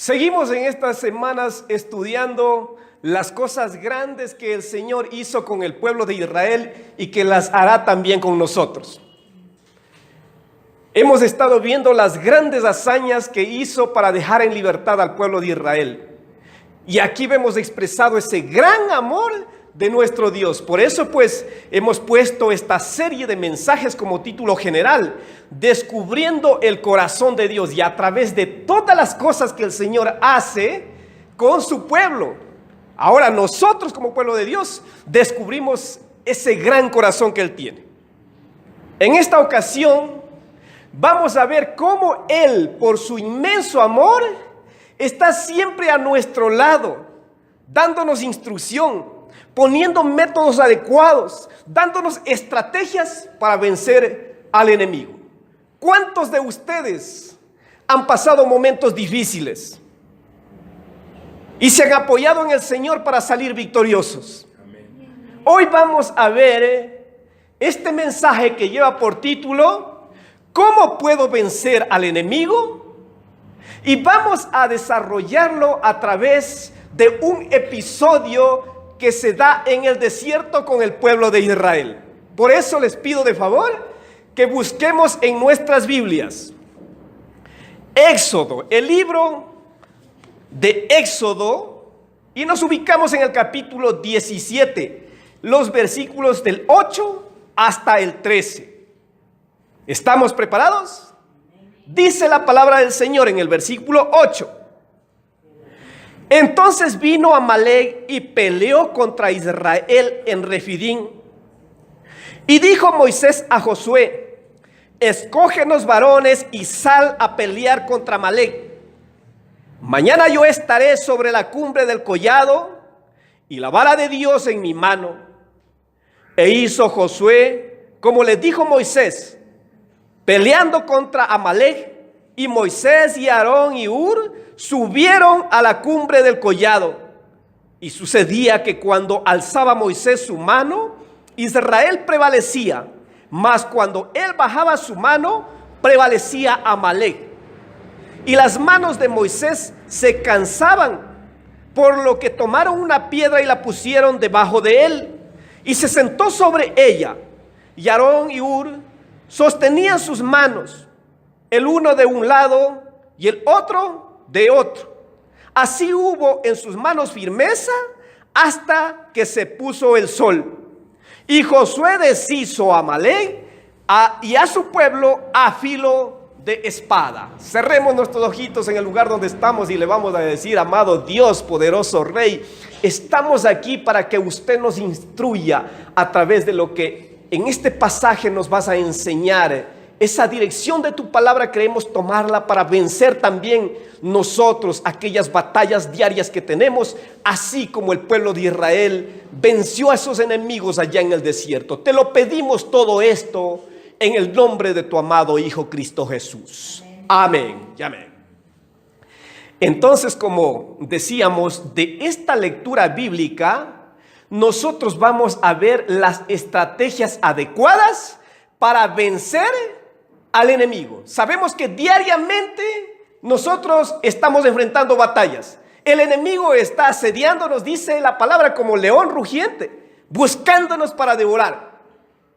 Seguimos en estas semanas estudiando las cosas grandes que el Señor hizo con el pueblo de Israel y que las hará también con nosotros. Hemos estado viendo las grandes hazañas que hizo para dejar en libertad al pueblo de Israel. Y aquí vemos expresado ese gran amor de nuestro Dios. Por eso pues hemos puesto esta serie de mensajes como título general, descubriendo el corazón de Dios, y a través de todas las cosas que el Señor hace con su pueblo. Ahora nosotros como pueblo de Dios descubrimos ese gran corazón que Él tiene. En esta ocasión vamos a ver cómo Él, por su inmenso amor, está siempre a nuestro lado, dándonos instrucción, poniendo métodos adecuados, dándonos estrategias para vencer al enemigo. ¿Cuántos de ustedes han pasado momentos difíciles y se han apoyado en el Señor para salir victoriosos? Amén. Hoy vamos a ver este mensaje que lleva por título ¿Cómo puedo vencer al enemigo? Y vamos a desarrollarlo a través de un episodio que se da en el desierto con el pueblo de Israel. Por eso les pido de favor que busquemos en nuestras Biblias Éxodo, el libro de Éxodo, y nos ubicamos en el capítulo 17, los versículos del 8 hasta el 13. ¿Estamos preparados? Dice la palabra del Señor en el versículo 8. Entonces vino Amalec y peleó contra Israel en Refidín. Y dijo Moisés a Josué: escógenos varones y sal a pelear contra Amalec. Mañana yo estaré sobre la cumbre del collado y la vara de Dios en mi mano. E hizo Josué como le dijo Moisés, peleando contra Amalec. Y Moisés y Aarón y Hur subieron a la cumbre del collado. Y sucedía que cuando alzaba Moisés su mano, Israel prevalecía, mas cuando él bajaba su mano, prevalecía Amalec. Y las manos de Moisés se cansaban, por lo que tomaron una piedra y la pusieron debajo de él, y se sentó sobre ella. Y Aarón y Hur sostenían sus manos, el uno de un lado y el otro de otro. Así hubo en sus manos firmeza hasta que se puso el sol. Y Josué deshizo a Amalec y a su pueblo a filo de espada. Cerremos nuestros ojitos en el lugar donde estamos y le vamos a decir: amado Dios, poderoso Rey, estamos aquí para que usted nos instruya a través de lo que en este pasaje nos vas a enseñar. Esa dirección de tu palabra queremos tomarla para vencer también nosotros aquellas batallas diarias que tenemos, así como el pueblo de Israel venció a esos enemigos allá en el desierto. Te lo pedimos todo esto en el nombre de tu amado Hijo Cristo Jesús. Amén y amén. Entonces, como decíamos, de esta lectura bíblica, nosotros vamos a ver las estrategias adecuadas para vencer al enemigo. Sabemos que diariamente nosotros estamos enfrentando batallas. El enemigo está asediándonos, dice la palabra, como león rugiente, buscándonos para devorar.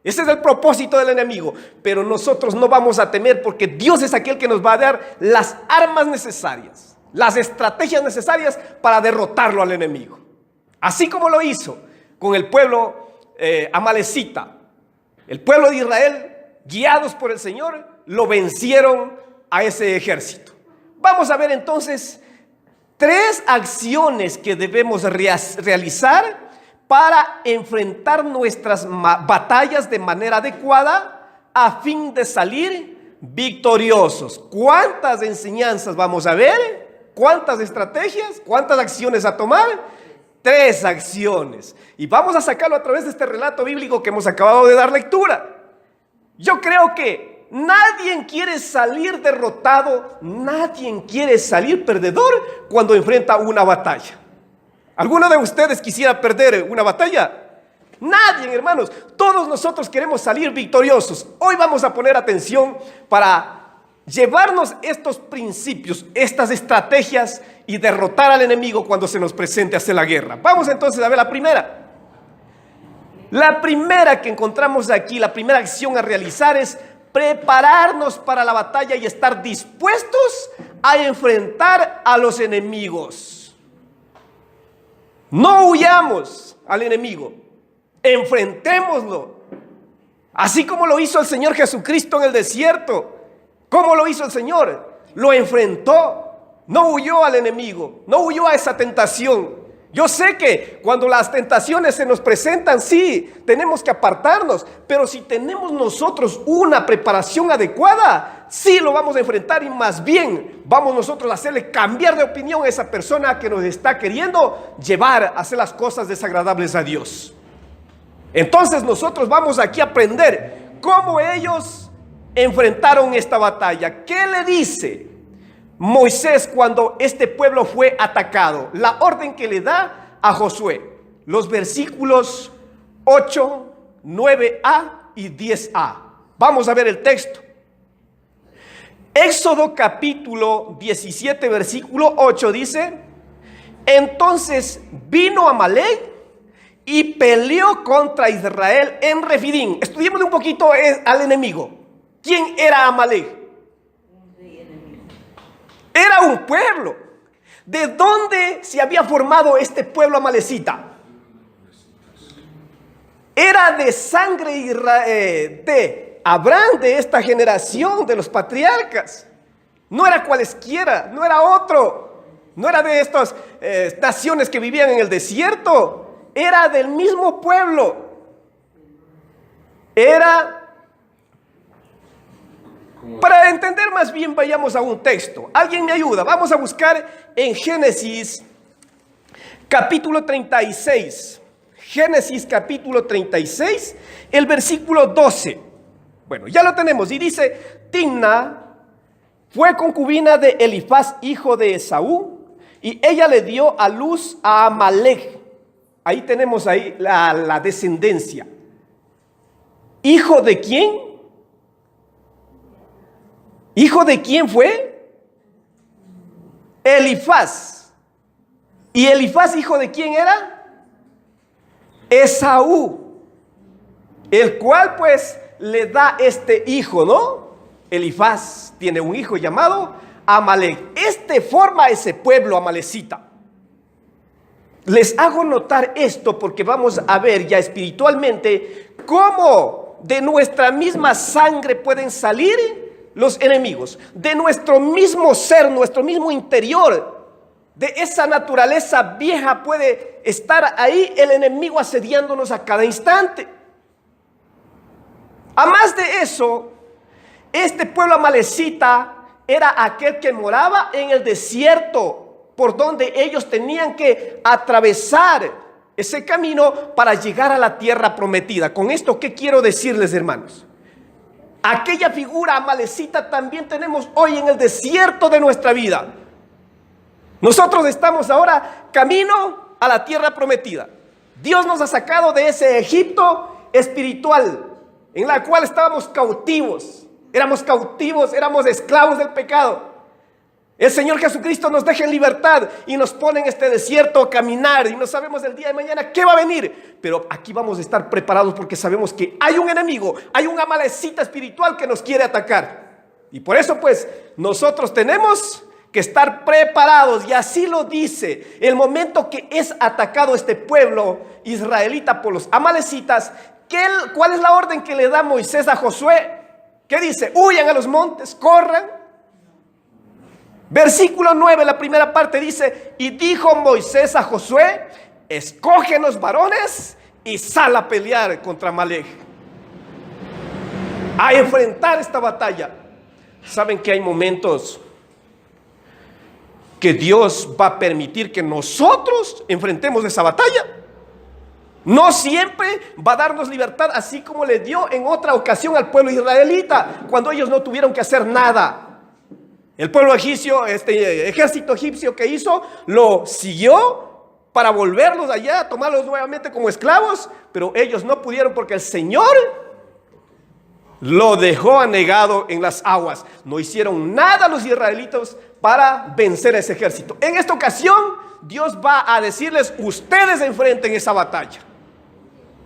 Ese es el propósito del enemigo. Pero nosotros no vamos a temer, porque Dios es aquel que nos va a dar las armas necesarias, las estrategias necesarias para derrotarlo al enemigo. Así como lo hizo con el pueblo amalecita. El pueblo de Israel, guiados por el Señor, lo vencieron a ese ejército. Vamos a ver entonces 3 acciones que debemos realizar para enfrentar nuestras batallas de manera adecuada a fin de salir victoriosos. ¿Cuántas enseñanzas vamos a ver? ¿Cuántas estrategias? ¿Cuántas acciones a tomar? 3 acciones. Y vamos a sacarlo a través de este relato bíblico que hemos acabado de dar lectura. Yo creo que nadie quiere salir derrotado, nadie quiere salir perdedor cuando enfrenta una batalla. ¿Alguno de ustedes quisiera perder una batalla? Nadie, hermanos. Todos nosotros queremos salir victoriosos. Hoy vamos a poner atención para llevarnos estos principios, estas estrategias y derrotar al enemigo cuando se nos presente hacer la guerra. Vamos entonces a ver la primera. La primera que encontramos aquí, la primera acción a realizar es prepararnos para la batalla y estar dispuestos a enfrentar a los enemigos. No huyamos al enemigo, enfrentémoslo. Así como lo hizo el Señor Jesucristo en el desierto. ¿Cómo lo hizo el Señor? Lo enfrentó, no huyó al enemigo, no huyó a esa tentación. Yo sé que cuando las tentaciones se nos presentan, sí, tenemos que apartarnos, pero si tenemos nosotros una preparación adecuada, sí lo vamos a enfrentar y más bien vamos nosotros a hacerle cambiar de opinión a esa persona que nos está queriendo llevar a hacer las cosas desagradables a Dios. Entonces nosotros vamos aquí a aprender cómo ellos enfrentaron esta batalla. ¿Qué le dice Moisés cuando este pueblo fue atacado? La orden que le da a Josué. Los versículos 8, 9a y 10a. Vamos a ver el texto. Éxodo capítulo 17 versículo 8 dice: entonces vino Amalek y peleó contra Israel en Refidim. Estudiemos un poquito al enemigo. ¿Quién era Amalek? Era un pueblo. ¿De dónde se había formado este pueblo amalecita? Era de sangre de Abraham, de esta generación de los patriarcas. No era cualesquiera, no era otro. No era de estas naciones que vivían en el desierto. Era del mismo pueblo. Para entender más bien, vayamos a un texto. ¿Alguien me ayuda? Vamos a buscar en Génesis capítulo 36. Génesis capítulo 36, el versículo 12. Bueno, ya lo tenemos. Y dice: Timna fue concubina de Elifaz, hijo de Esaú, y ella le dio a luz a Amalek. Ahí tenemos la descendencia. ¿Hijo de quién? ¿Hijo de quién fue? Elifaz. ¿Y Elifaz hijo de quién era? Esaú. El cual pues le da este hijo, ¿no? Elifaz tiene un hijo llamado Amalek. Forma ese pueblo amalecita. Les hago notar esto porque vamos a ver ya espiritualmente cómo de nuestra misma sangre pueden salir los enemigos. De nuestro mismo ser, nuestro mismo interior, de esa naturaleza vieja puede estar ahí el enemigo asediándonos a cada instante. A más de eso, este pueblo amalecita era aquel que moraba en el desierto, por donde ellos tenían que atravesar ese camino para llegar a la tierra prometida. Con esto, ¿qué quiero decirles, hermanos? Aquella figura amalecita también tenemos hoy en el desierto de nuestra vida. Nosotros estamos ahora camino a la tierra prometida. Dios nos ha sacado de ese Egipto espiritual en la cual estábamos cautivos. Éramos cautivos, éramos esclavos del pecado. El Señor Jesucristo nos deja en libertad y nos pone en este desierto a caminar y no sabemos el día de mañana qué va a venir. Pero aquí vamos a estar preparados porque sabemos que hay un enemigo, hay un amalecita espiritual que nos quiere atacar. Y por eso pues nosotros tenemos que estar preparados, y así lo dice. El momento que es atacado este pueblo israelita por los amalecitas, ¿cuál es la orden que le da Moisés a Josué? ¿Qué dice? Huyan a los montes, corran. Versículo 9, la primera parte dice: y dijo Moisés a Josué: escógenos varones y sal a pelear contra Amalek, a enfrentar esta batalla. ¿Saben que hay momentos que Dios va a permitir que nosotros enfrentemos esa batalla? No siempre va a darnos libertad, así como le dio en otra ocasión al pueblo israelita, cuando ellos no tuvieron que hacer nada. El pueblo egipcio, este ejército egipcio que hizo, lo siguió para volverlos allá, tomarlos nuevamente como esclavos, pero ellos no pudieron porque el Señor lo dejó anegado en las aguas. No hicieron nada los israelitas para vencer a ese ejército. En esta ocasión, Dios va a decirles: ustedes enfrenten esa batalla.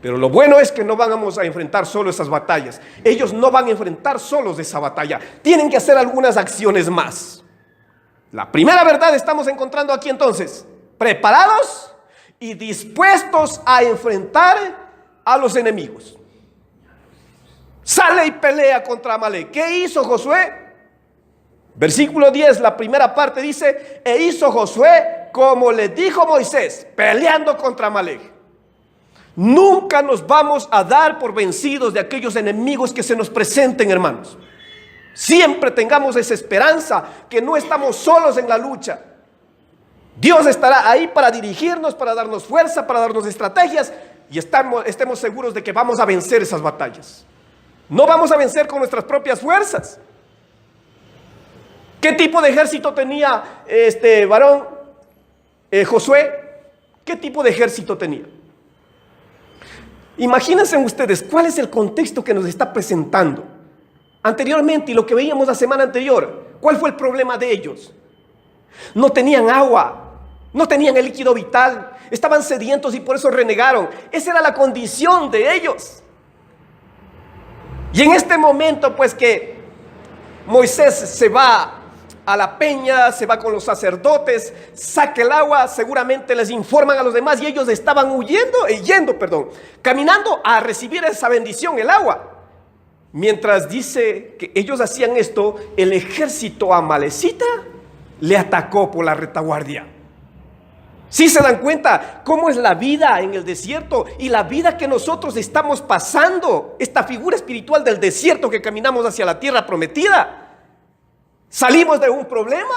Pero lo bueno es que no vamos a enfrentar solo esas batallas. Ellos no van a enfrentar solos esa batalla. Tienen que hacer algunas acciones más. La primera verdad estamos encontrando aquí entonces: preparados y dispuestos a enfrentar a los enemigos. Sale y pelea contra Amalek. ¿Qué hizo Josué? Versículo 10, la primera parte dice: e hizo Josué como le dijo Moisés, peleando contra Amalek. Nunca nos vamos a dar por vencidos de aquellos enemigos que se nos presenten, hermanos. Siempre tengamos esa esperanza que no estamos solos en la lucha. Dios estará ahí para dirigirnos, para darnos fuerza, para darnos estrategias, y estemos seguros de que vamos a vencer esas batallas. No vamos a vencer con nuestras propias fuerzas. ¿Qué tipo de ejército tenía este varón Josué? ¿Qué tipo de ejército tenía? Imagínense ustedes cuál es el contexto que nos está presentando. Anteriormente, y lo que veíamos la semana anterior, ¿cuál fue el problema de ellos? No tenían agua, no tenían el líquido vital, estaban sedientos y por eso renegaron. Esa era la condición de ellos. Y en este momento, pues, que Moisés se va a la peña, se va con los sacerdotes, saca el agua, seguramente les informan a los demás y ellos estaban caminando a recibir esa bendición, el agua. Mientras dice que ellos hacían esto, el ejército amalecita le atacó por la retaguardia. ¿Sí se dan cuenta cómo es la vida en el desierto y la vida que nosotros estamos pasando? Esta figura espiritual del desierto que caminamos hacia la tierra prometida. Salimos de un problema,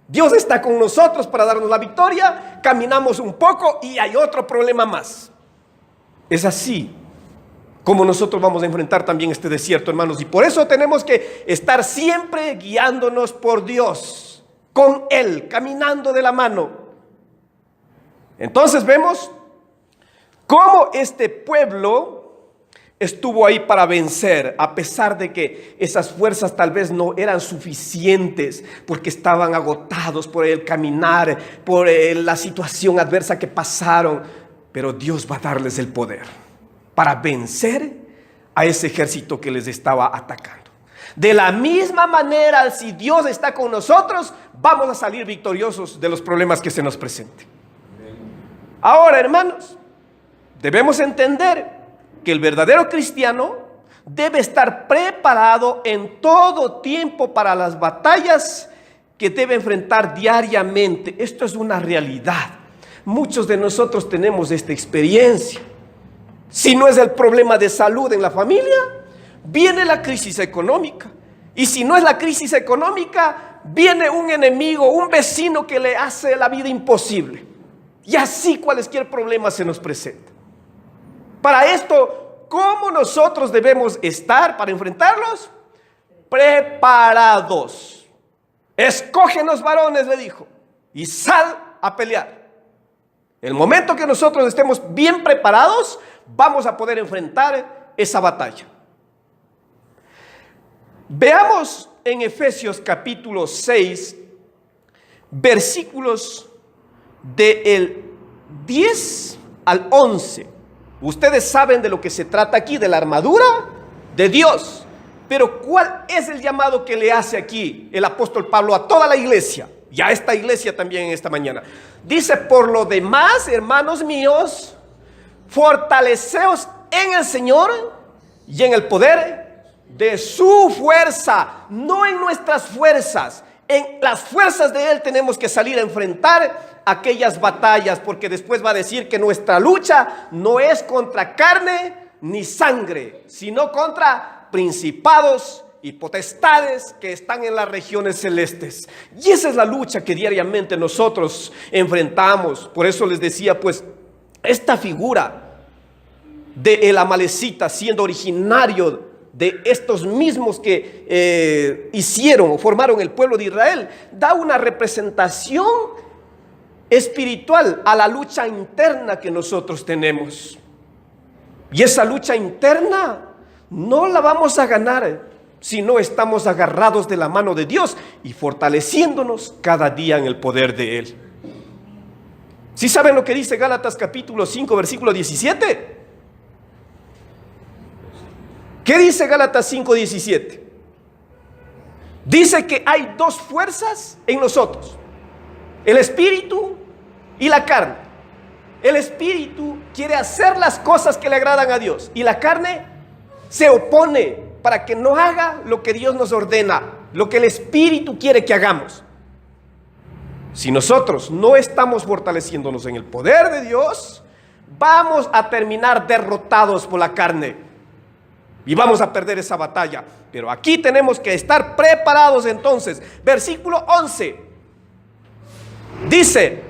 Dios está con nosotros para darnos la victoria, caminamos un poco y hay otro problema más. Es así como nosotros vamos a enfrentar también este desierto, hermanos, y por eso tenemos que estar siempre guiándonos por Dios, con Él, caminando de la mano. Entonces vemos cómo este pueblo estuvo ahí para vencer, a pesar de que esas fuerzas tal vez no eran suficientes, porque estaban agotados por el caminar, por la situación adversa que pasaron. Pero Dios va a darles el poder para vencer a ese ejército que les estaba atacando. De la misma manera, si Dios está con nosotros, vamos a salir victoriosos de los problemas que se nos presenten. Ahora, hermanos, debemos entender que el verdadero cristiano debe estar preparado en todo tiempo para las batallas que debe enfrentar diariamente. Esto es una realidad. Muchos de nosotros tenemos esta experiencia. Si no es el problema de salud en la familia, viene la crisis económica. Y si no es la crisis económica, viene un enemigo, un vecino que le hace la vida imposible. Y así cualquier problema se nos presenta. Para esto, ¿cómo nosotros debemos estar para enfrentarlos? Preparados. Escógenos varones, le dijo, y sal a pelear. El momento que nosotros estemos bien preparados, vamos a poder enfrentar esa batalla. Veamos en Efesios capítulo 6, versículos del 10 al 11. Ustedes saben de lo que se trata aquí, de la armadura de Dios. Pero ¿cuál es el llamado que le hace aquí el apóstol Pablo a toda la iglesia? Y a esta iglesia también en esta mañana. Dice: por lo demás, hermanos míos, fortaleceos en el Señor y en el poder de su fuerza, no en nuestras fuerzas. En las fuerzas de Él tenemos que salir a enfrentar aquellas batallas, porque después va a decir que nuestra lucha no es contra carne ni sangre, sino contra principados y potestades que están en las regiones celestes. Y esa es la lucha que diariamente nosotros enfrentamos. Por eso les decía, pues, esta figura de el amalecita, siendo originario de estos mismos que hicieron o formaron el pueblo de Israel, da una representación espiritual a la lucha interna que nosotros tenemos. Y esa lucha interna no la vamos a ganar si no estamos agarrados de la mano de Dios y fortaleciéndonos cada día en el poder de Él. ¿Sí saben lo que dice Gálatas capítulo 5, versículo 17? ¿Qué dice Gálatas 5, 17? Dice que hay dos fuerzas en nosotros: el espíritu y la carne. El espíritu quiere hacer las cosas que le agradan a Dios y la carne se opone para que no haga lo que Dios nos ordena, lo que el espíritu quiere que hagamos. Si nosotros no estamos fortaleciéndonos en el poder de Dios, vamos a terminar derrotados por la carne y vamos a perder esa batalla. Pero aquí tenemos que estar preparados entonces. Versículo 11 dice: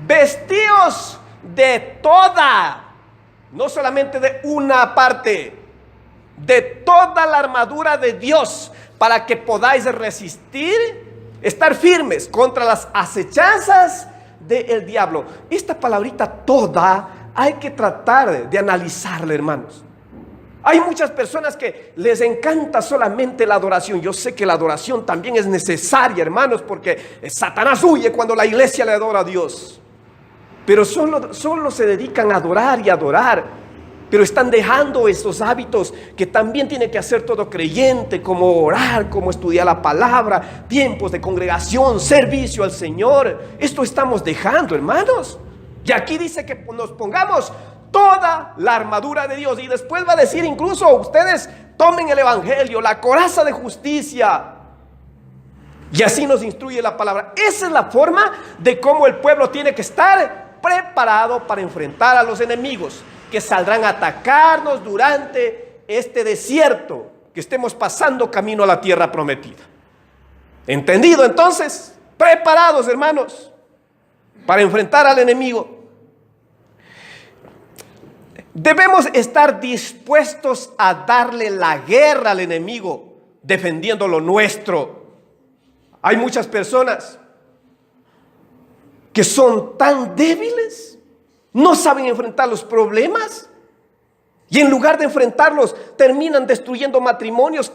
vestíos de toda, no solamente de una parte, de toda la armadura de Dios, para que podáis resistir, estar firmes contra las acechanzas del diablo. Esta palabrita toda hay que tratar de analizarla, hermanos. Hay muchas personas que les encanta solamente la adoración. Yo sé que la adoración también es necesaria, hermanos, porque Satanás huye cuando la iglesia le adora a Dios. Pero solo se dedican a adorar y adorar, pero están dejando esos hábitos que también tiene que hacer todo creyente, como orar, como estudiar la palabra, tiempos de congregación, servicio al Señor. Esto estamos dejando, hermanos. Y aquí dice que nos pongamos toda la armadura de Dios. Y después va a decir incluso: ustedes tomen el evangelio, la coraza de justicia. Y así nos instruye la palabra. Esa es la forma de cómo el pueblo tiene que estar preparado para enfrentar a los enemigos que saldrán a atacarnos durante este desierto que estemos pasando camino a la tierra prometida. ¿Entendido entonces? Preparados, hermanos, para enfrentar al enemigo. Debemos estar dispuestos a darle la guerra al enemigo, defendiendo lo nuestro. Hay muchas personas que son tan débiles, no saben enfrentar los problemas y en lugar de enfrentarlos terminan destruyendo matrimonios.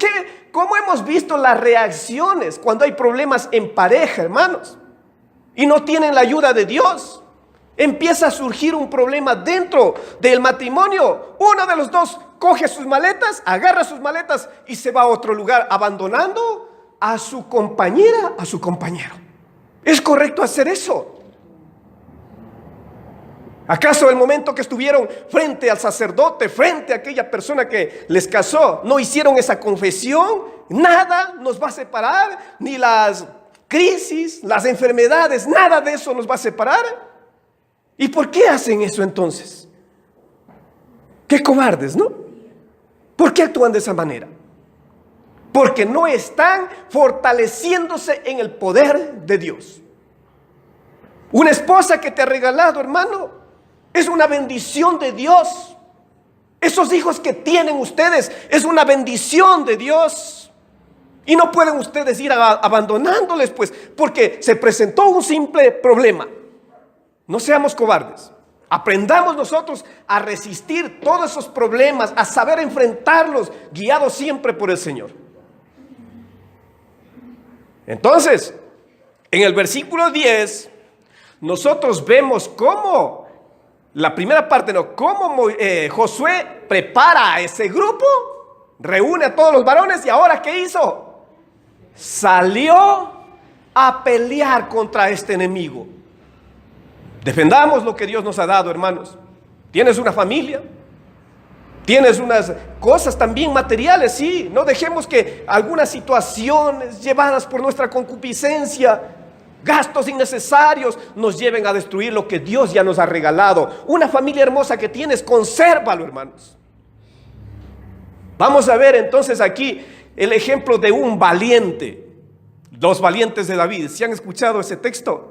¿Cómo hemos visto las reacciones cuando hay problemas en pareja, hermanos, y no tienen la ayuda de Dios? Empieza a surgir un problema dentro del matrimonio. Uno de los dos coge sus maletas, agarra sus maletas y se va a otro lugar, abandonando a su compañera, a su compañero. ¿Es correcto hacer eso? ¿Acaso el momento que estuvieron frente al sacerdote, frente a aquella persona que les casó, no hicieron esa confesión? Nada nos va a separar, ni las crisis, las enfermedades, nada de eso nos va a separar. ¿Y por qué hacen eso entonces? Qué cobardes, ¿no? ¿Por qué actúan de esa manera? Porque no están fortaleciéndose en el poder de Dios. Una esposa que te ha regalado, hermano, es una bendición de Dios. Esos hijos que tienen ustedes es una bendición de Dios. Y no pueden ustedes ir abandonándoles, pues, porque se presentó un simple problema. No seamos cobardes. Aprendamos nosotros a resistir todos esos problemas, a saber enfrentarlos, guiados siempre por el Señor. Entonces, en el versículo 10, nosotros vemos cómo la primera parte, cómo Josué prepara a ese grupo, reúne a todos los varones y ahora ¿qué hizo? Salió a pelear contra este enemigo. Defendamos lo que Dios nos ha dado, hermanos. Tienes una familia, tienes unas cosas también materiales, sí. No dejemos que algunas situaciones llevadas por nuestra concupiscencia, gastos innecesarios, nos lleven a destruir lo que Dios ya nos ha regalado. Una familia hermosa que tienes, consérvalo, hermanos. Vamos a ver entonces aquí el ejemplo de un valiente. Los valientes de David. ¿Sí han escuchado ese texto?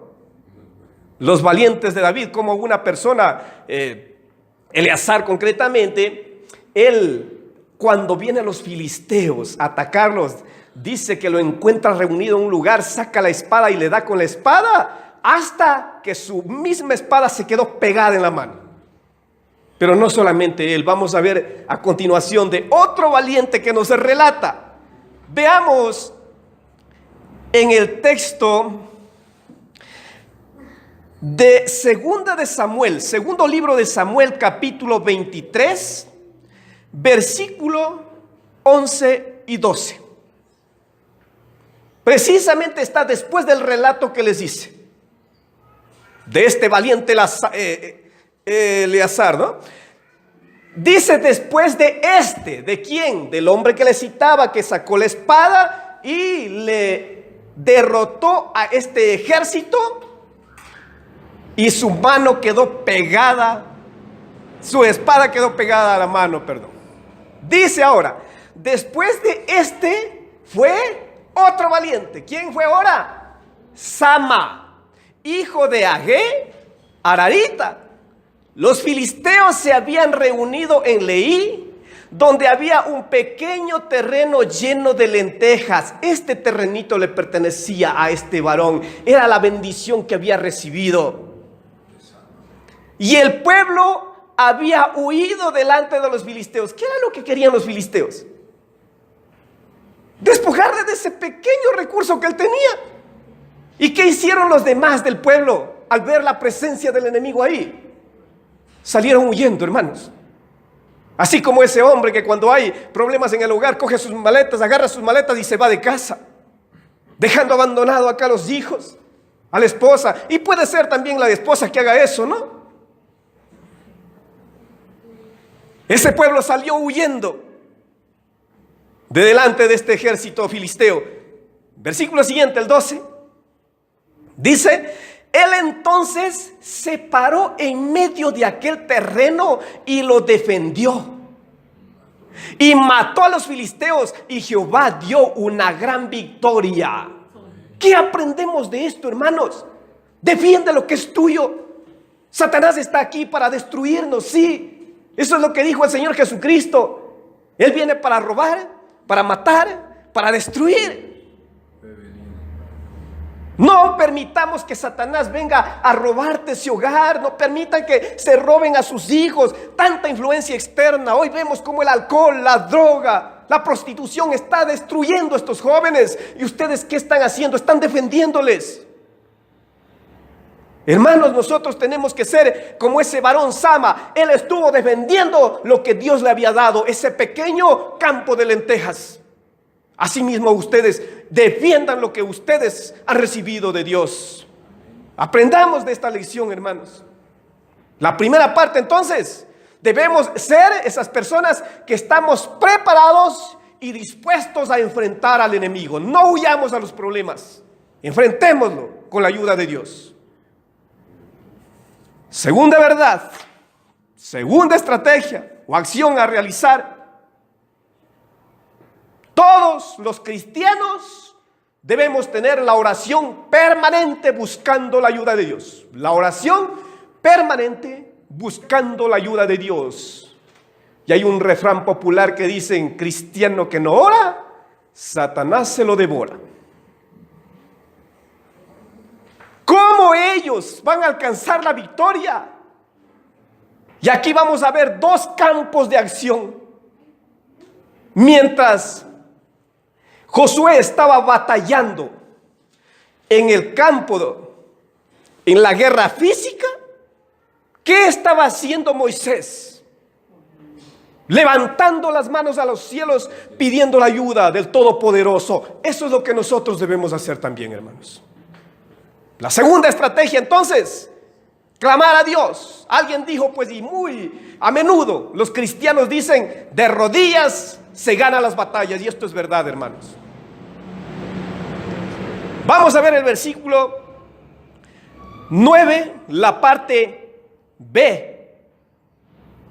Los valientes de David, como una persona, Eleazar concretamente, él cuando vienen los filisteos a atacarlos, dice que lo encuentra reunido en un lugar, saca la espada y le da con la espada hasta que su misma espada se quedó pegada en la mano. Pero no solamente él, vamos a ver a continuación de otro valiente que nos relata. Veamos en el texto de Segunda de Samuel, segundo libro de Samuel, capítulo 23, versículo 11 y 12. Precisamente está después del relato que les hice de este valiente Eleazar, ¿no? Dice después de ¿de quién? Del hombre que le citaba, que sacó la espada y le derrotó a este ejército, y su mano quedó pegada, su espada quedó pegada a la mano, perdón. Dice ahora, después de fue otro valiente. ¿Quién fue ahora? Sama, hijo de Agé, Ararita. Los filisteos se habían reunido en Leí, donde había un pequeño terreno lleno de lentejas. Este terrenito le pertenecía a este varón, era la bendición que había recibido. Y el pueblo había huido delante de los filisteos. ¿Qué era lo que querían los filisteos? Despojarle de ese pequeño recurso que él tenía. ¿Y qué hicieron los demás del pueblo al ver la presencia del enemigo ahí? Salieron huyendo, hermanos. Así como ese hombre que cuando hay problemas en el hogar coge sus maletas, agarra sus maletas y se va de casa, dejando abandonado acá a los hijos, a la esposa. Y puede ser también la esposa que haga eso, ¿no? Ese pueblo salió huyendo de delante de este ejército filisteo. Versículo siguiente, el 12. Dice: él entonces se paró en medio de aquel terreno y lo defendió. Y mató a los filisteos, y Jehová dio una gran victoria. ¿Qué aprendemos de esto, hermanos? Defiende lo que es tuyo. Satanás está aquí para destruirnos, sí. Eso es lo que dijo el Señor Jesucristo. Él viene para robar, para matar, para destruir. No permitamos que Satanás venga a robarte ese hogar. No permitan que se roben a sus hijos. Tanta influencia externa. Hoy vemos cómo el alcohol, la droga, la prostitución está destruyendo a estos jóvenes. ¿Y ustedes qué están haciendo? Están defendiéndoles. Hermanos, nosotros tenemos que ser como ese varón Sama. Él estuvo defendiendo lo que Dios le había dado, ese pequeño campo de lentejas. Asimismo, ustedes defiendan lo que ustedes han recibido de Dios. Aprendamos de esta lección, hermanos. La primera parte, entonces, debemos ser esas personas que estamos preparados y dispuestos a enfrentar al enemigo. No huyamos a los problemas, enfrentémoslo con la ayuda de Dios. Segunda verdad, segunda estrategia o acción a realizar. Todos los cristianos debemos tener la oración permanente buscando la ayuda de Dios. La oración permanente buscando la ayuda de Dios. Y hay un refrán popular que dice: cristiano que no ora, Satanás se lo devora. ¿Cómo ellos van a alcanzar la victoria? Y aquí vamos a ver dos campos de acción. Mientras Josué estaba batallando en el campo, en la guerra física, ¿qué estaba haciendo Moisés? Levantando las manos a los cielos, pidiendo la ayuda del Todopoderoso. Eso es lo que nosotros debemos hacer también, hermanos. La segunda estrategia, entonces, clamar a Dios. Alguien dijo, pues, y muy a menudo los cristianos dicen: de rodillas se ganan las batallas. Y esto es verdad, hermanos. Vamos a ver el versículo 9, la parte B.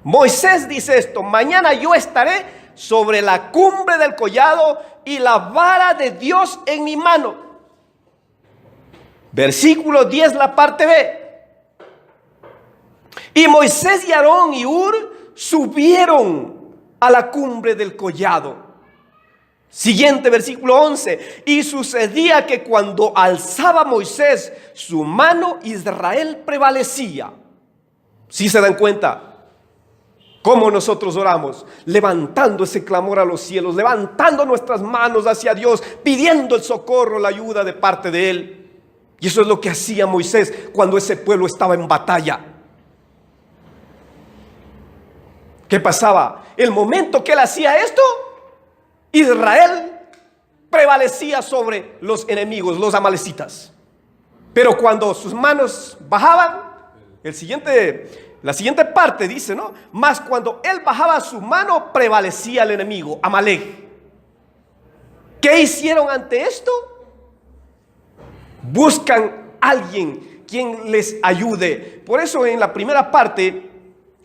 Moisés dice esto: mañana yo estaré sobre la cumbre del collado y la vara de Dios en mi mano. Versículo 10, la parte B. Y Moisés y Aarón y Hur subieron a la cumbre del collado. Siguiente, versículo 11. Y sucedía que cuando alzaba Moisés su mano, Israel prevalecía. ¿Sí se dan cuenta? ¿Cómo nosotros oramos? Levantando ese clamor a los cielos, levantando nuestras manos hacia Dios, pidiendo el socorro, la ayuda de parte de Él. Y eso es lo que hacía Moisés cuando ese pueblo estaba en batalla. ¿Qué pasaba? El momento que él hacía esto, Israel prevalecía sobre los enemigos, los amalecitas. Pero cuando sus manos bajaban, la siguiente parte dice, ¿no? Mas cuando él bajaba su mano, prevalecía el enemigo, Amalek. ¿Qué hicieron ante esto? Buscan a alguien quien les ayude. Por eso en la primera parte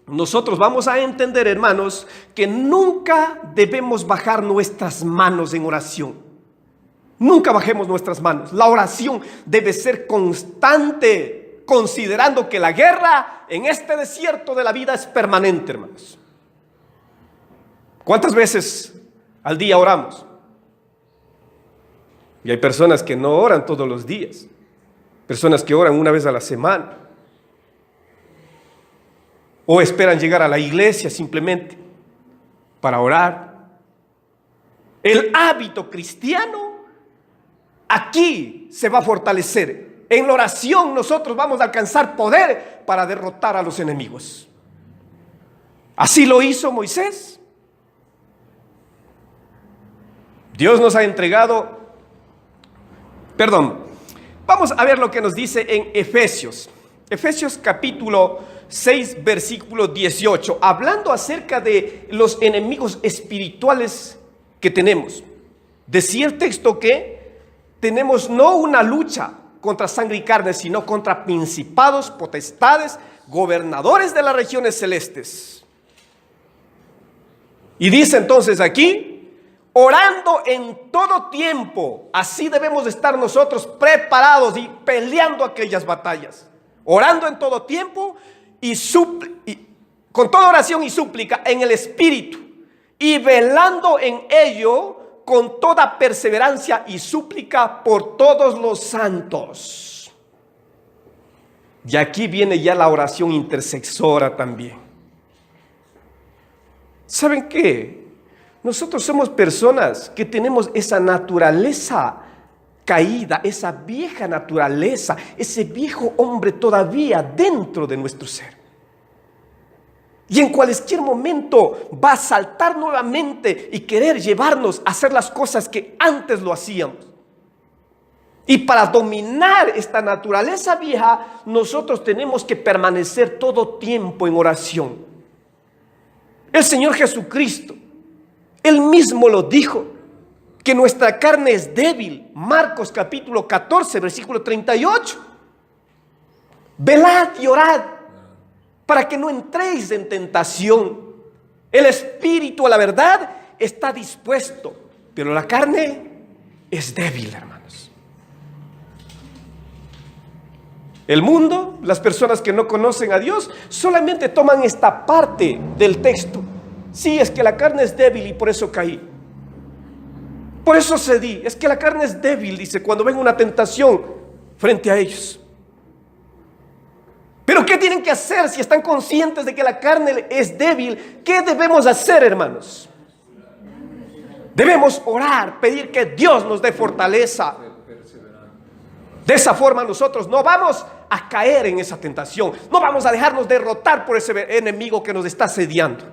nosotros vamos a entender, hermanos, que nunca debemos bajar nuestras manos en oración. Nunca bajemos nuestras manos. La oración debe ser constante, considerando que la guerra en este desierto de la vida es permanente, hermanos. ¿Cuántas veces al día oramos? Y hay personas que no oran todos los días, personas que oran una vez a la semana, o esperan llegar a la iglesia simplemente para orar. El hábito cristiano aquí se va a fortalecer. En la oración nosotros vamos a alcanzar poder para derrotar a los enemigos. Así lo hizo Moisés. Dios nos ha entregado, vamos a ver lo que nos dice en Efesios. Efesios capítulo 6, versículo 18, hablando acerca de los enemigos espirituales que tenemos. Decía el texto que tenemos no una lucha contra sangre y carne, sino contra principados, potestades, gobernadores de las regiones celestes. Y dice entonces aquí, orando en todo tiempo. Así debemos estar nosotros preparados y peleando aquellas batallas. Orando en todo tiempo y con toda oración y súplica en el Espíritu, y velando en ello con toda perseverancia y súplica por todos los santos. Y aquí viene ya la oración intercesora también. ¿Saben qué? Nosotros somos personas que tenemos esa naturaleza caída, esa vieja naturaleza, ese viejo hombre todavía dentro de nuestro ser. Y en cualquier momento va a saltar nuevamente y querer llevarnos a hacer las cosas que antes lo hacíamos. Y para dominar esta naturaleza vieja, nosotros tenemos que permanecer todo tiempo en oración. El Señor Jesucristo, Él mismo lo dijo, que nuestra carne es débil. Marcos capítulo 14, versículo 38. Velad y orad para que no entréis en tentación. El espíritu, a la verdad, está dispuesto, pero la carne es débil, hermanos. El mundo, las personas que no conocen a Dios, solamente toman esta parte del texto. Sí, es que la carne es débil y por eso caí. Por eso cedí. Es que la carne es débil, dice, cuando venga una tentación frente a ellos. Pero ¿qué tienen que hacer si están conscientes de que la carne es débil? ¿Qué debemos hacer, hermanos? Debemos orar, pedir que Dios nos dé fortaleza. De esa forma nosotros no vamos a caer en esa tentación. No vamos a dejarnos derrotar por ese enemigo que nos está asediando.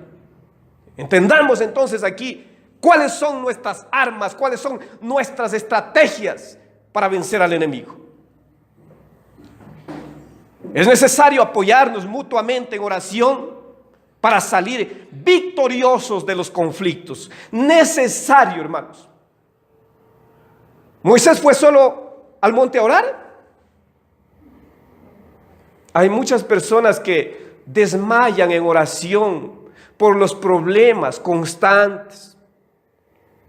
Entendamos entonces aquí cuáles son nuestras armas, cuáles son nuestras estrategias para vencer al enemigo. Es necesario apoyarnos mutuamente en oración para salir victoriosos de los conflictos. Necesario, hermanos. ¿Moisés fue solo al monte a orar? Hay muchas personas que desmayan en oración por los problemas constantes.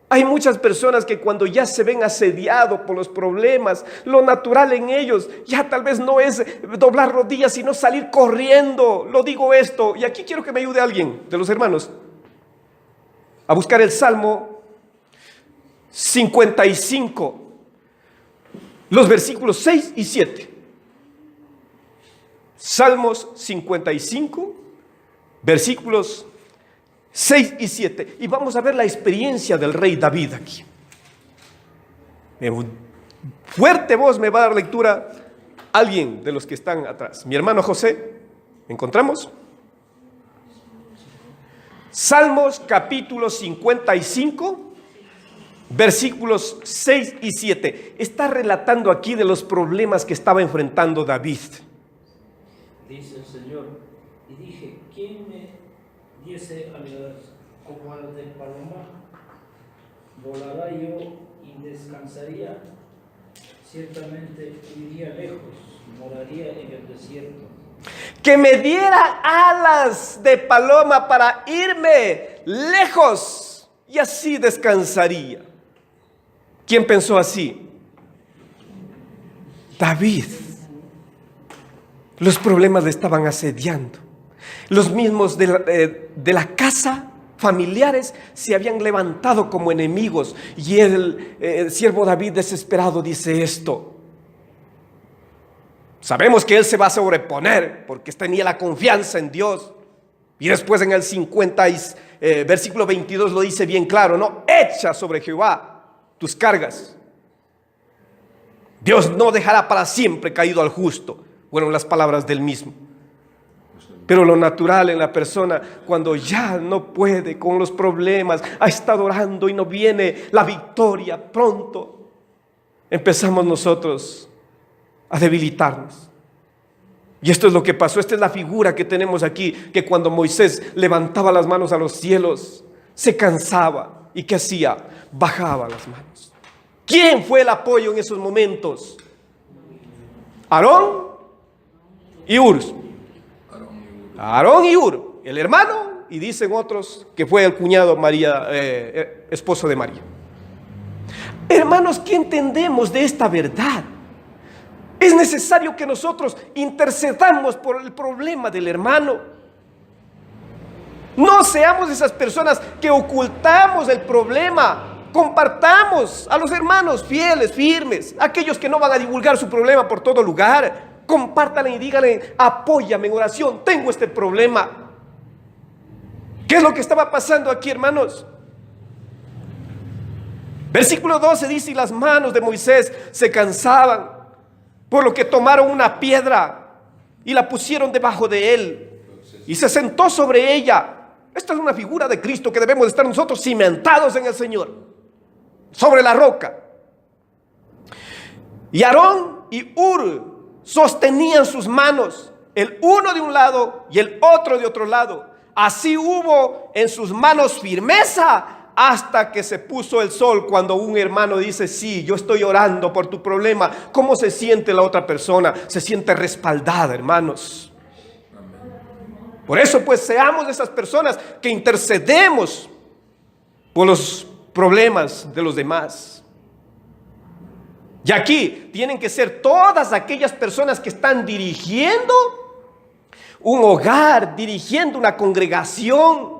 Hay muchas personas que cuando ya se ven asediados por los problemas, lo natural en ellos ya tal vez no es doblar rodillas, sino salir corriendo. Lo digo esto, y aquí quiero que me ayude alguien de los hermanos a buscar el Salmo 55, los versículos 6 y 7. Salmos 55, versículos 6 y 7. Y vamos a ver la experiencia del rey David aquí. Fuerte voz me va a dar lectura alguien de los que están atrás. Mi hermano José, ¿encontramos? Salmos capítulo 55, versículos 6 y 7. Está relatando aquí de los problemas que estaba enfrentando David. Dice el Señor, y dije, ¿quién me diese alas como alas de paloma? Volará yo y descansaría, ciertamente iría lejos, moraría en el desierto. Que me diera alas de paloma para irme lejos y así descansaría. ¿Quién pensó así? David. Los problemas le estaban asediando. Los mismos de la casa, familiares, se habían levantado como enemigos. Y el siervo David desesperado dice esto. Sabemos que él se va a sobreponer porque tenía la confianza en Dios. Y después en el 50, versículo 22 lo dice bien claro, ¿no? Echa sobre Jehová tus cargas. Dios no dejará para siempre caído al justo. Fueron las palabras del mismo. Pero lo natural en la persona, cuando ya no puede con los problemas, ha estado orando y no viene la victoria pronto, empezamos nosotros a debilitarnos. Y esto es lo que pasó. Esta es la figura que tenemos aquí, que cuando Moisés levantaba las manos a los cielos, se cansaba. ¿Y qué hacía? Bajaba las manos. ¿Quién fue el apoyo en esos momentos? Aarón y Hur. Aarón y Hur, el hermano, y dicen otros que fue el cuñado María, esposo de María. Hermanos, ¿qué entendemos de esta verdad? Es necesario que nosotros intercedamos por el problema del hermano. No seamos esas personas que ocultamos el problema. Compartamos a los hermanos fieles, firmes, aquellos que no van a divulgar su problema por todo lugar. Compártanle y díganle, apóyame en oración, tengo este problema. ¿Qué es lo que estaba pasando aquí, hermanos? Versículo 12 dice, y las manos de Moisés se cansaban, por lo que tomaron una piedra y la pusieron debajo de él y se sentó sobre ella. Esta es una figura de Cristo que debemos estar nosotros cimentados en el Señor, sobre la roca. Y Aarón y Hur sostenían sus manos, el uno de un lado y el otro de otro lado. Así hubo en sus manos firmeza hasta que se puso el sol. Cuando un hermano dice, sí, yo estoy orando por tu problema, ¿cómo se siente la otra persona? Se siente respaldada, hermanos. Por eso pues seamos de esas personas que intercedemos por los problemas de los demás. Y aquí tienen que ser todas aquellas personas que están dirigiendo un hogar, dirigiendo una congregación,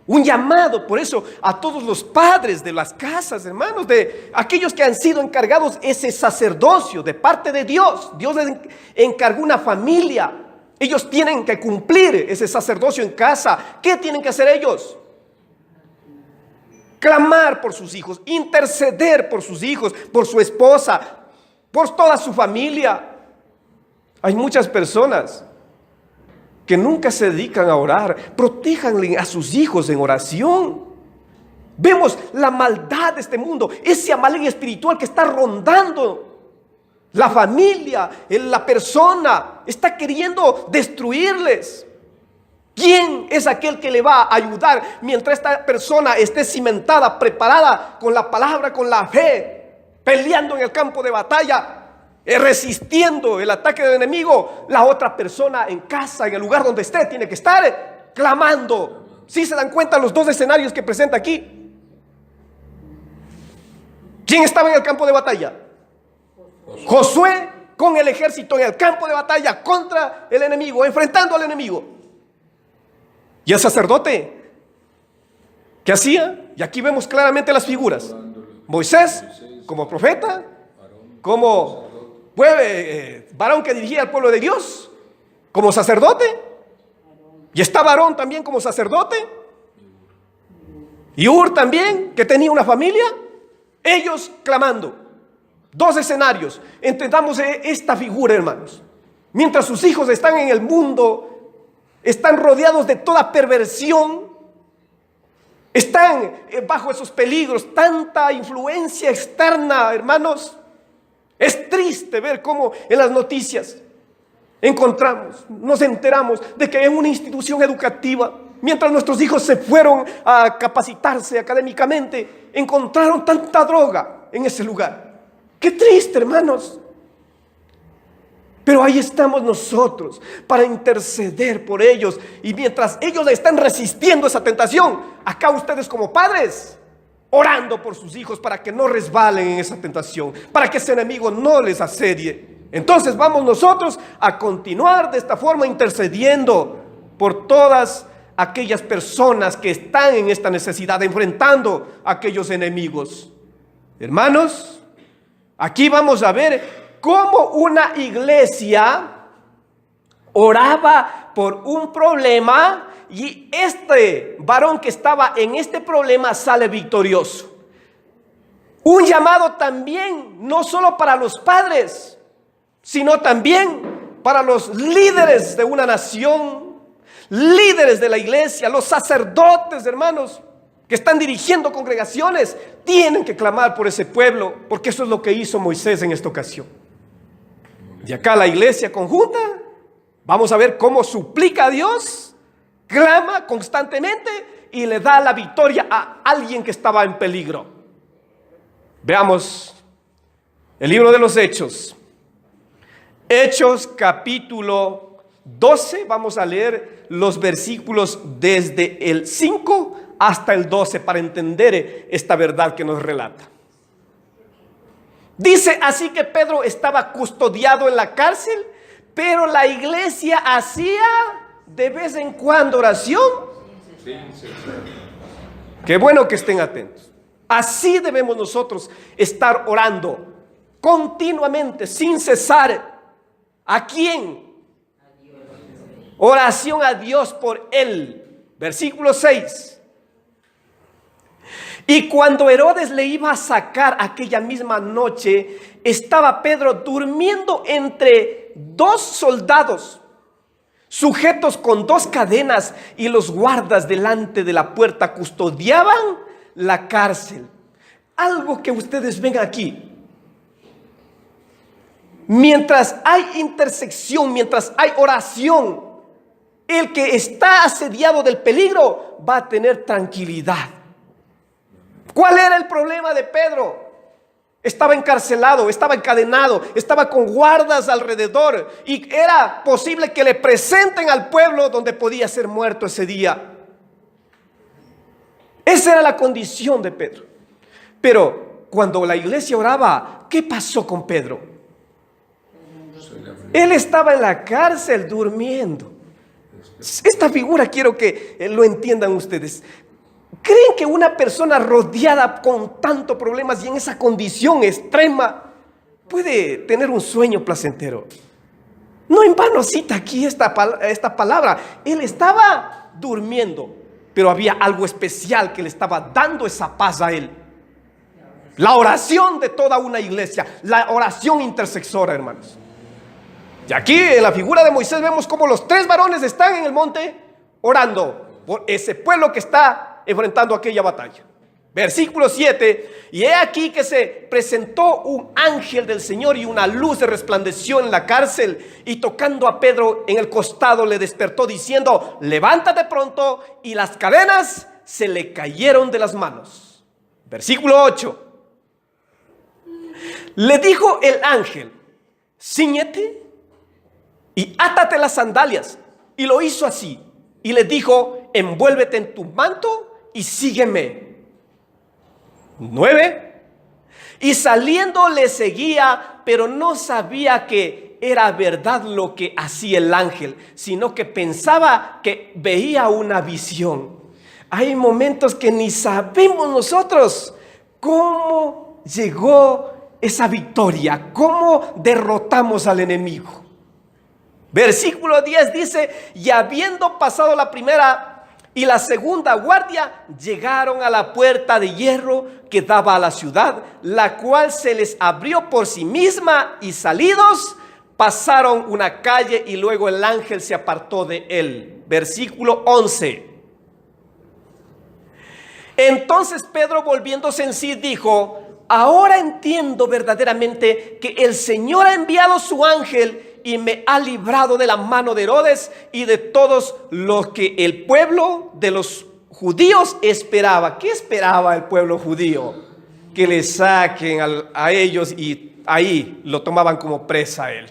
un llamado. Por eso a todos los padres de las casas, hermanos, de aquellos que han sido encargados ese sacerdocio de parte de Dios. Dios les encargó una familia. Ellos tienen que cumplir ese sacerdocio en casa. ¿Qué tienen que hacer ellos? Clamar por sus hijos, interceder por sus hijos, por su esposa, por toda su familia. Hay muchas personas que nunca se dedican a orar. Protéjanle a sus hijos en oración. Vemos la maldad de este mundo, ese Amalek espiritual que está rondando la familia, la persona, está queriendo destruirles. ¿Quién es aquel que le va a ayudar mientras esta persona esté cimentada, preparada con la palabra, con la fe, peleando en el campo de batalla, resistiendo el ataque del enemigo? La otra persona en casa, en el lugar donde esté, tiene que estar clamando. ¿Sí se dan cuenta los dos escenarios que presenta aquí? ¿Quién estaba en el campo de batalla? Josué con el ejército en el campo de batalla contra el enemigo, enfrentando al enemigo. ¿Y el sacerdote qué hacía? Y aquí vemos claramente las figuras. Moisés como profeta, como varón que dirigía al pueblo de Dios, como sacerdote. Y estaba Aarón también como sacerdote. Y Ur también, que tenía una familia, ellos clamando. Dos escenarios. Entendamos esta figura, hermanos. Mientras sus hijos están en el mundo, están rodeados de toda perversión, están bajo esos peligros, tanta influencia externa, hermanos. Es triste ver cómo en las noticias nos enteramos de que en una institución educativa, mientras nuestros hijos se fueron a capacitarse académicamente, encontraron tanta droga en ese lugar. Qué triste, hermanos. Pero ahí estamos nosotros para interceder por ellos. Y mientras ellos están resistiendo esa tentación, acá ustedes como padres, orando por sus hijos para que no resbalen en esa tentación, para que ese enemigo no les asedie. Entonces vamos nosotros a continuar de esta forma intercediendo por todas aquellas personas que están en esta necesidad, enfrentando a aquellos enemigos. Hermanos, aquí vamos a ver cómo una iglesia oraba por un problema y este varón que estaba en este problema sale victorioso. Un llamado también, no solo para los padres, sino también para los líderes de una nación, líderes de la iglesia, los sacerdotes, hermanos, que están dirigiendo congregaciones, tienen que clamar por ese pueblo, porque eso es lo que hizo Moisés en esta ocasión. Y acá la iglesia conjunta, vamos a ver cómo suplica a Dios, clama constantemente y le da la victoria a alguien que estaba en peligro. Veamos el libro de los Hechos. Hechos capítulo 12, vamos a leer los versículos desde el 5 hasta el 12 para entender esta verdad que nos relata. Dice así que Pedro estaba custodiado en la cárcel, pero la iglesia hacía de vez en cuando oración. Sí. Qué bueno que estén atentos. Así debemos nosotros estar orando continuamente, sin cesar. ¿A quién? Oración a Dios por él. Versículo 6. Y cuando Herodes le iba a sacar aquella misma noche, estaba Pedro durmiendo entre dos soldados, sujetos con dos cadenas, y los guardas delante de la puerta custodiaban la cárcel. Algo que ustedes ven aquí. Mientras hay intersección, mientras hay oración, el que está asediado del peligro va a tener tranquilidad. ¿Cuál era el problema de Pedro? Estaba encarcelado, estaba encadenado, estaba con guardas alrededor y era posible que le presenten al pueblo donde podía ser muerto ese día. Esa era la condición de Pedro. Pero cuando la iglesia oraba, ¿qué pasó con Pedro? Él estaba en la cárcel durmiendo. Esta figura quiero que lo entiendan ustedes. ¿Creen que una persona rodeada con tantos problemas y en esa condición extrema puede tener un sueño placentero? No en vano cita aquí esta palabra. Él estaba durmiendo, pero había algo especial que le estaba dando esa paz a él. La oración de toda una iglesia, la oración intercesora, hermanos. Y aquí en la figura de Moisés vemos cómo los tres varones están en el monte orando por ese pueblo que está enfrentando aquella batalla. Versículo 7. Y he aquí que se presentó un ángel del Señor y una luz se resplandeció en la cárcel, y tocando a Pedro en el costado le despertó diciendo: levántate pronto. Y las cadenas se le cayeron de las manos. Versículo 8. Le dijo el ángel: cíñete y átate las sandalias. Y lo hizo así. Y le dijo: envuélvete en tu manto y sígueme. 9. Y saliendo le seguía, pero no sabía que era verdad lo que hacía el ángel, sino que pensaba que veía una visión. Hay momentos que ni sabemos nosotros cómo llegó esa victoria, cómo derrotamos al enemigo. Versículo 10 dice: y habiendo pasado la primera y la segunda guardia llegaron a la puerta de hierro que daba a la ciudad, la cual se les abrió por sí misma, y salidos pasaron una calle y luego el ángel se apartó de él. Versículo 11. Entonces Pedro, volviéndose en sí, dijo: ahora entiendo verdaderamente que el Señor ha enviado su ángel y me ha librado de la mano de Herodes y de todos los que el pueblo de los judíos esperaba. ¿Qué esperaba el pueblo judío? Que le saquen a ellos, y ahí lo tomaban como presa a él.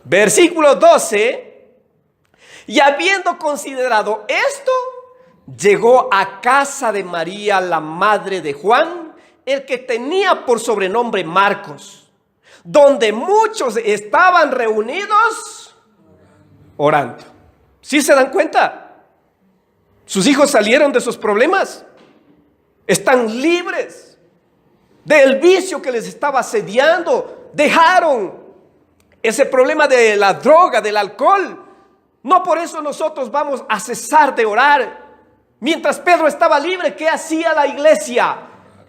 Versículo 12. Y habiendo considerado esto, llegó a casa de María, la madre de Juan, el que tenía por sobrenombre Marcos, donde muchos estaban reunidos orando. ¿Sí se dan cuenta? Sus hijos salieron de sus problemas. Están libres del vicio que les estaba asediando. Dejaron ese problema de la droga, del alcohol. No por eso nosotros vamos a cesar de orar. Mientras Pedro estaba libre, ¿qué hacía la iglesia?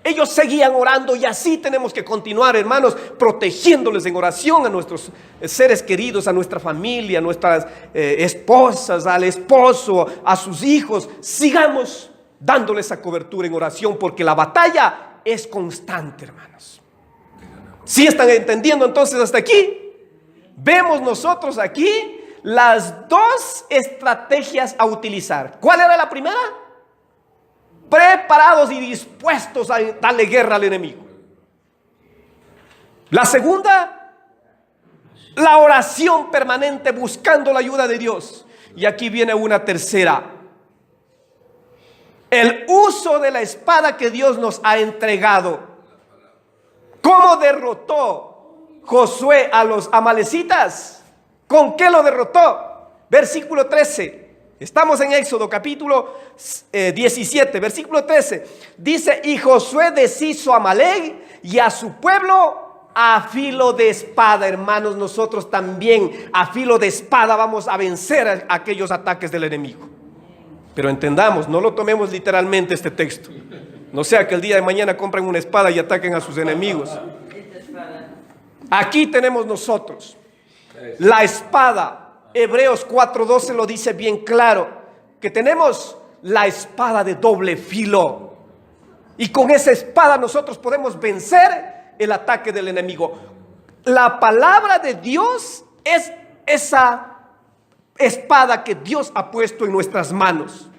Ellos seguían orando, y así tenemos que continuar, hermanos, protegiéndoles en oración a nuestros seres queridos, a nuestra familia, a nuestras esposas, al esposo, a sus hijos. Sigamos dándoles esa cobertura en oración, porque la batalla es constante, hermanos. ¿Sí están entendiendo entonces hasta aquí? Vemos nosotros aquí las dos estrategias a utilizar. ¿Cuál era la primera? Preparados y dispuestos a darle guerra al enemigo. La segunda, la oración permanente, buscando la ayuda de Dios. Y aquí viene una tercera: el uso de la espada que Dios nos ha entregado. ¿Cómo derrotó Josué a los amalecitas? ¿Con qué lo derrotó? Versículo 13. Estamos en Éxodo capítulo 17, versículo 13. Dice: y Josué deshizo a Amalec y a su pueblo a filo de espada. Hermanos, nosotros también a filo de espada vamos a vencer a aquellos ataques del enemigo. Pero entendamos, no lo tomemos literalmente este texto. No sea que el día de mañana compren una espada y ataquen a sus enemigos. Aquí tenemos nosotros la espada. Hebreos 4:12 lo dice bien claro, que tenemos la espada de doble filo, y con esa espada nosotros podemos vencer el ataque del enemigo. La palabra de Dios es esa espada que Dios ha puesto en nuestras manos.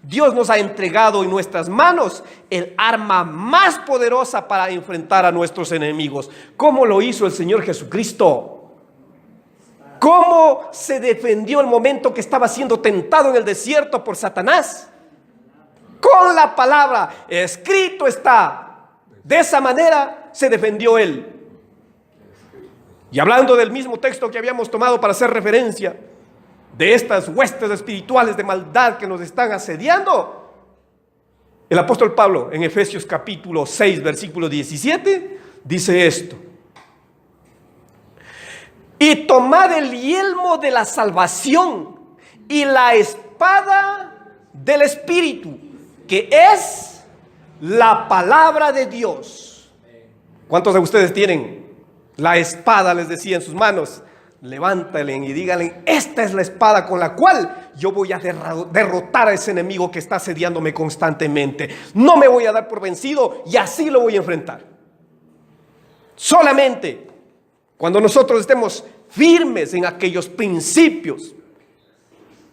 Dios nos ha entregado en nuestras manos el arma más poderosa para enfrentar a nuestros enemigos. ¿Cómo lo hizo el Señor Jesucristo? ¿Cómo se defendió el momento que estaba siendo tentado en el desierto por Satanás? Con la palabra: escrito está. De esa manera se defendió él. Y hablando del mismo texto que habíamos tomado para hacer referencia, de estas huestes espirituales de maldad que nos están asediando, el apóstol Pablo en Efesios capítulo 6 versículo 17 dice esto: y tomad el yelmo de la salvación y la espada del Espíritu, que es la palabra de Dios. ¿Cuántos de ustedes tienen la espada, les decía, en sus manos? Levántale y díganle: esta es la espada con la cual yo voy a derrotar a ese enemigo que está asediándome constantemente. No me voy a dar por vencido, y así lo voy a enfrentar. Solamente cuando nosotros estemos firmes en aquellos principios,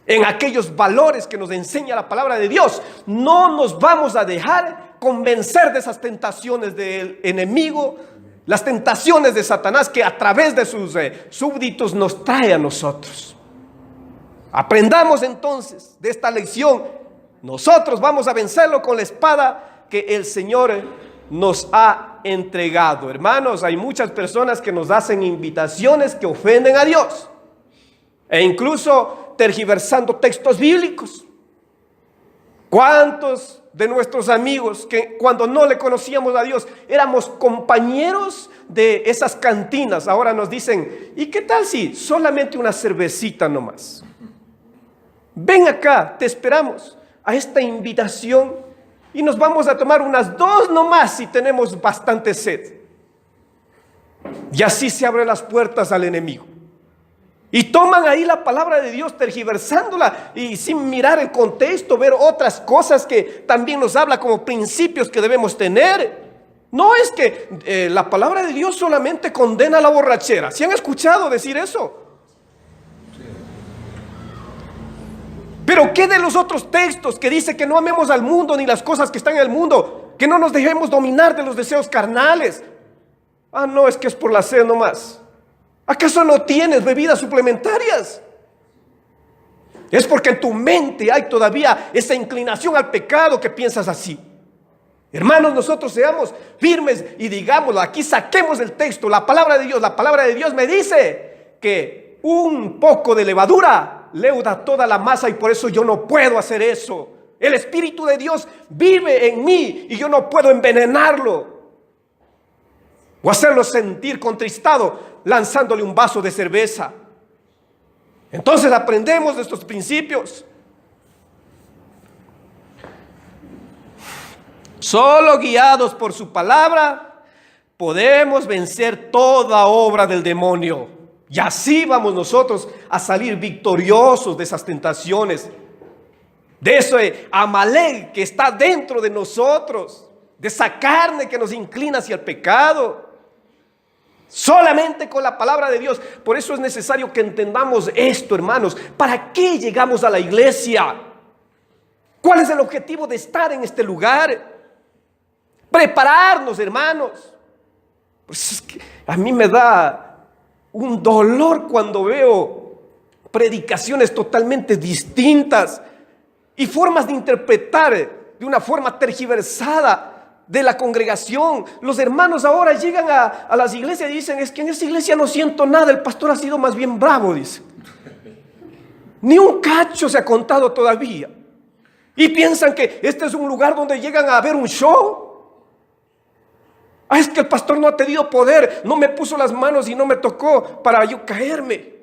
en aquellos valores que nos enseña la palabra de Dios, no nos vamos a dejar convencer de esas tentaciones del enemigo, las tentaciones de Satanás, que a través de sus súbditos nos trae a nosotros. Aprendamos entonces de esta lección. Nosotros vamos a vencerlo con la espada que el Señor nos ha entregado. Hermanos, hay muchas personas que nos hacen invitaciones que ofenden a Dios, e incluso tergiversando textos bíblicos. ¿Cuántos de nuestros amigos que cuando no le conocíamos a Dios éramos compañeros de esas cantinas, ahora nos dicen: ¿y qué tal si solamente una cervecita nomás? ven acá, te esperamos a esta invitación y nos vamos a tomar unas 2 nomás si tenemos bastante sed. Y así se abren las puertas al enemigo. Y toman ahí la palabra de Dios tergiversándola y sin mirar el contexto, ver otras cosas que también nos habla como principios que debemos tener. No es que la palabra de Dios solamente condena la borrachera. ¿Sí han escuchado decir eso? Pero ¿qué de los otros textos que dice que no amemos al mundo ni las cosas que están en el mundo? Que no nos dejemos dominar de los deseos carnales. Ah, no, es que es por la sed nomás. ¿Acaso no tienes bebidas suplementarias? Es porque en tu mente hay todavía esa inclinación al pecado que piensas así. Hermanos, nosotros seamos firmes y digámoslo, aquí saquemos el texto, la palabra de Dios. La palabra de Dios me dice que un poco de levadura leuda toda la masa y por eso yo no puedo hacer eso. El Espíritu de Dios vive en mí y yo no puedo envenenarlo o hacerlo sentir contristado lanzándole un vaso de cerveza. Entonces aprendemos de estos principios. Solo guiados por su palabra podemos vencer toda obra del demonio. Y así vamos nosotros a salir victoriosos de esas tentaciones, de ese Amalek que está dentro de nosotros, de esa carne que nos inclina hacia el pecado. Solamente con la palabra de Dios. Por eso es necesario que entendamos esto, hermanos. ¿Para qué llegamos a la iglesia? ¿Cuál es el objetivo de estar en este lugar? Prepararnos, hermanos. Pues es que a mí me da un dolor cuando veo predicaciones totalmente distintas y formas de interpretar de una forma tergiversada de la congregación. Los hermanos ahora llegan a las iglesias y dicen: es que en esa iglesia no siento nada, el pastor ha sido más bien bravo, dice. Ni un cacho se ha contado todavía. Y piensan que este es un lugar donde llegan a ver un show. Ah, es que el pastor no ha tenido poder, no me puso las manos y no me tocó para yo caerme.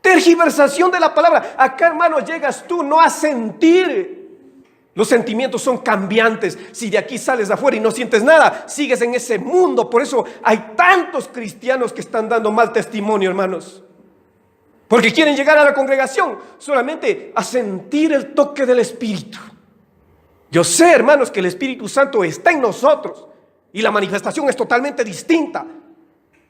Tergiversación de la palabra. Acá, hermano, llegas tú no a sentir. Los sentimientos son cambiantes. Si de aquí sales afuera y no sientes nada, sigues en ese mundo. Por eso hay tantos cristianos que están dando mal testimonio, hermanos. Porque quieren llegar a la congregación solamente a sentir el toque del Espíritu. Yo sé, hermanos, que el Espíritu Santo está en nosotros y la manifestación es totalmente distinta.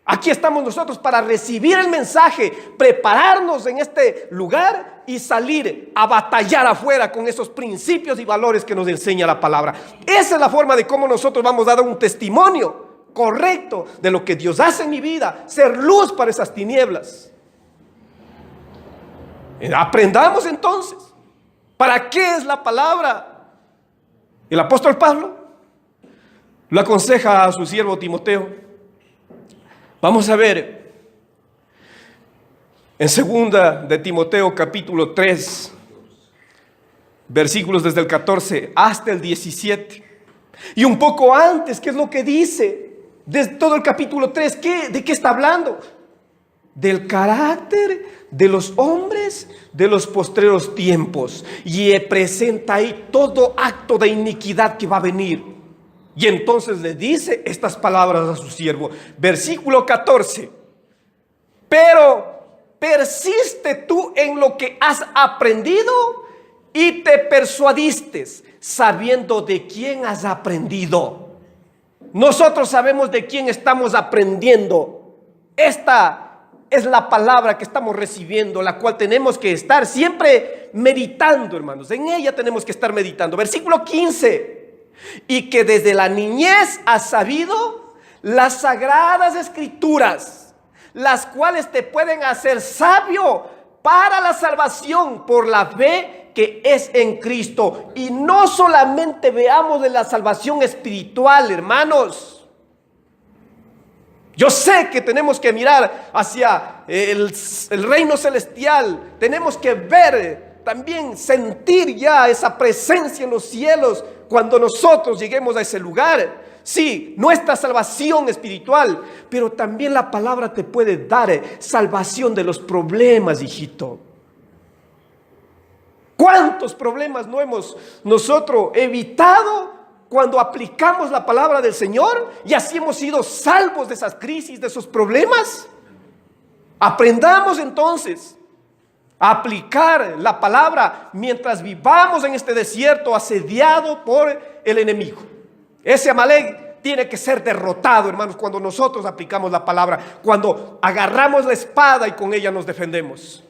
Aquí estamos nosotros para recibir el mensaje, prepararnos en este lugar y salir a batallar afuera con esos principios y valores que nos enseña la palabra. Esa es la forma de cómo nosotros vamos a dar un testimonio correcto de lo que Dios hace en mi vida, ser luz para esas tinieblas. Aprendamos entonces, ¿para qué es la palabra? El apóstol Pablo lo aconseja a su siervo Timoteo. Vamos a ver en 2 de Timoteo capítulo 3, versículos desde el 14 hasta el 17. Y un poco antes, ¿qué es lo que dice? De todo el capítulo 3, ¿de qué está hablando? Del carácter de los hombres de los postreros tiempos. Y presenta ahí todo acto de iniquidad que va a venir. Y entonces le dice estas palabras a su siervo. Versículo 14. Pero persiste tú en lo que has aprendido y te persuadiste, sabiendo de quién has aprendido. Nosotros sabemos de quién estamos aprendiendo. Esta es la palabra que estamos recibiendo, la cual tenemos que estar siempre meditando, hermanos. En ella tenemos que estar meditando. Versículo 15. Y que desde la niñez has sabido las sagradas escrituras, las cuales te pueden hacer sabio para la salvación por la fe que es en Cristo. Y no solamente veamos de la salvación espiritual, hermanos. Yo sé que tenemos que mirar hacia el reino celestial. Tenemos que ver, también sentir ya esa presencia en los cielos cuando nosotros lleguemos a ese lugar. Sí, nuestra salvación espiritual, pero también la palabra te puede dar salvación de los problemas, hijito. ¿Cuántos problemas no hemos nosotros evitado cuando aplicamos la palabra del Señor? Y así hemos sido salvos de esas crisis, de esos problemas. Aprendamos entonces a aplicar la palabra mientras vivamos en este desierto asediado por el enemigo. Ese Amalek tiene que ser derrotado, hermanos, cuando nosotros aplicamos la palabra, cuando agarramos la espada y con ella nos defendemos.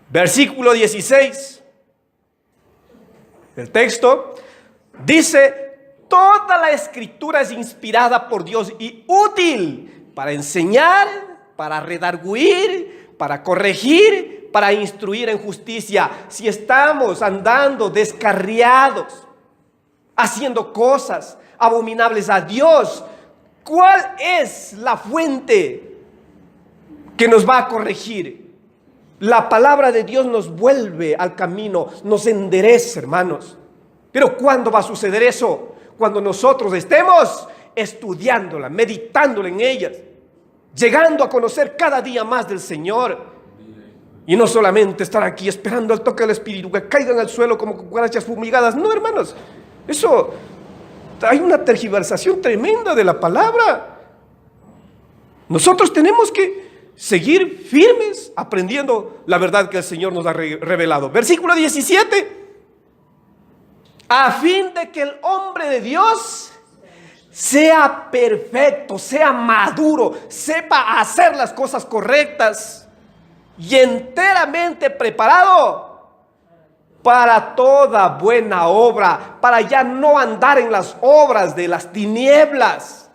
Versículo 16. El texto dice: toda la escritura es inspirada por Dios y útil para enseñar, para redarguir, para corregir, para instruir en justicia. Si estamos andando descarriados, haciendo cosas abominables a Dios, ¿cuál es la fuente que nos va a corregir? La palabra de Dios nos vuelve al camino, nos endereza, hermanos. Pero ¿cuándo va a suceder eso? Cuando nosotros estemos estudiándola, meditándola en ellas, llegando a conocer cada día más del Señor. Y no solamente estar aquí esperando al toque del Espíritu, que caigan al suelo como cucarachas fumigadas. No, hermanos, eso, hay una tergiversación tremenda de la palabra. Nosotros tenemos que seguir firmes aprendiendo la verdad que el Señor nos ha revelado. Versículo 17. A fin de que el hombre de Dios sea perfecto, sea maduro, sepa hacer las cosas correctas y enteramente preparado para toda buena obra, para ya no andar en las obras de las tinieblas.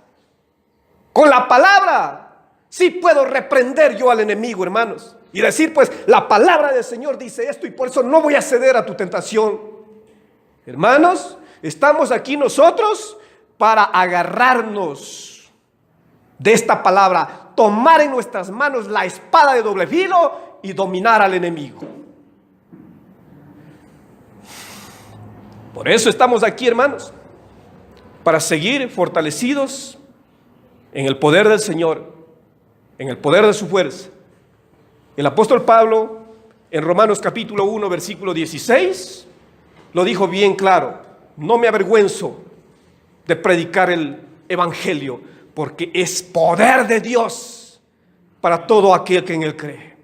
Con la palabra sí puedo reprender yo al enemigo, hermanos, y decir, pues, la palabra del Señor dice esto y por eso no voy a ceder a tu tentación. Hermanos, estamos aquí nosotros para agarrarnos de esta palabra, tomar en nuestras manos la espada de doble filo y dominar al enemigo. Por eso estamos aquí, hermanos, para seguir fortalecidos en el poder del Señor, en el poder de su fuerza. El apóstol Pablo, en Romanos capítulo 1, versículo 16, lo dijo bien claro: no me avergüenzo de predicar el evangelio, porque es poder de Dios para todo aquel que en él cree.